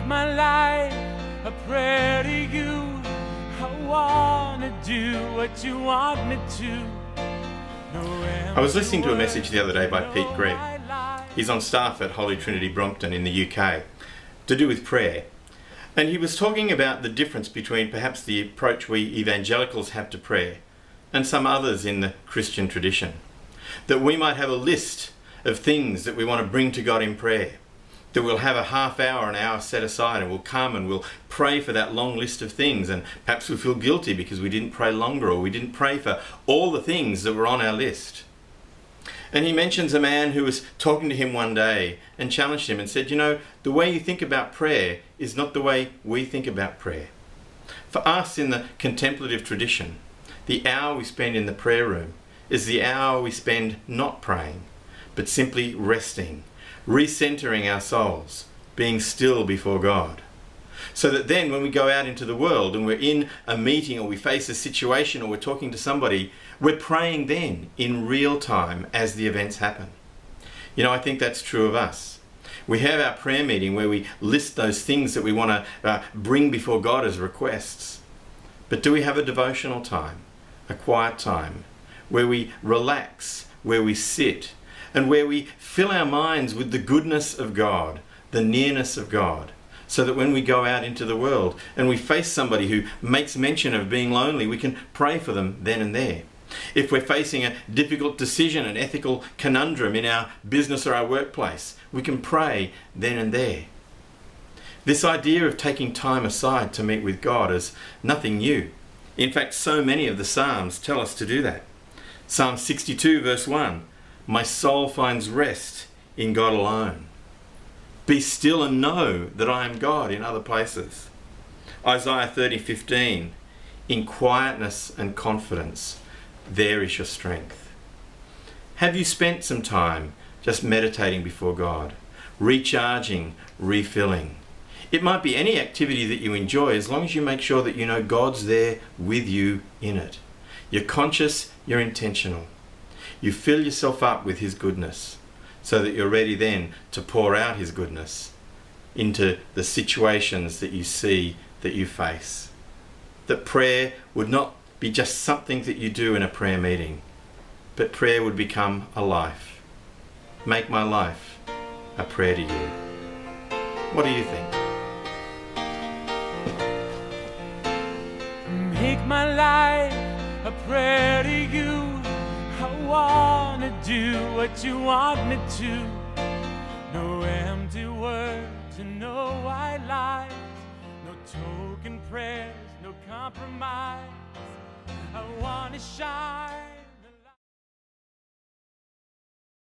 my life a prayer to you. I wanna do what you want me to. I was listening to a message the other day by Pete Gregg. He's on staff at Holy Trinity Brompton in the UK, to do with prayer. And he was talking about the difference between perhaps the approach we evangelicals have to prayer and some others in the Christian tradition. That we might have a list of things that we want to bring to God in prayer. That we'll have a half hour, an hour set aside, and we'll come and we'll pray for that long list of things, and perhaps we'll feel guilty because we didn't pray longer, or we didn't pray for all the things that were on our list. And he mentions a man who was talking to him one day and challenged him and said, you know, the way you think about prayer is not the way we think about prayer. For us in the contemplative tradition, the hour we spend in the prayer room is the hour we spend not praying, but simply resting, recentering our souls, being still before God. So that then when we go out into the world and we're in a meeting or we face a situation or we're talking to somebody, we're praying then in real time as the events happen. You know, I think that's true of us. We have our prayer meeting where we list those things that we want to bring before God as requests. But do we have a devotional time, a quiet time, where we relax, where we sit, and where we fill our minds with the goodness of God, the nearness of God, so that when we go out into the world and we face somebody who makes mention of being lonely, we can pray for them then and there. If we're facing a difficult decision, an ethical conundrum in our business or our workplace, we can pray then and there. This idea of taking time aside to meet with God is nothing new. In fact, so many of the Psalms tell us to do that. Psalm 62 verse 1, my soul finds rest in God alone. Be still and know that I am God in other places. Isaiah 30:15, in quietness and confidence, there is your strength. Have you spent some time just meditating before God, recharging, refilling? It might be any activity that you enjoy as long as you make sure that you know God's there with you in it. You're conscious, you're intentional. You fill yourself up with His goodness so that you're ready then to pour out His goodness into the situations that you see, that you face. That prayer would not be just something that you do in a prayer meeting, but prayer would become a life. Make my life a prayer to you. What do you think? Make my life a prayer to you. I wanna do what you want me to. No empty words and no white lies, no token prayers, no compromise. I wanna shine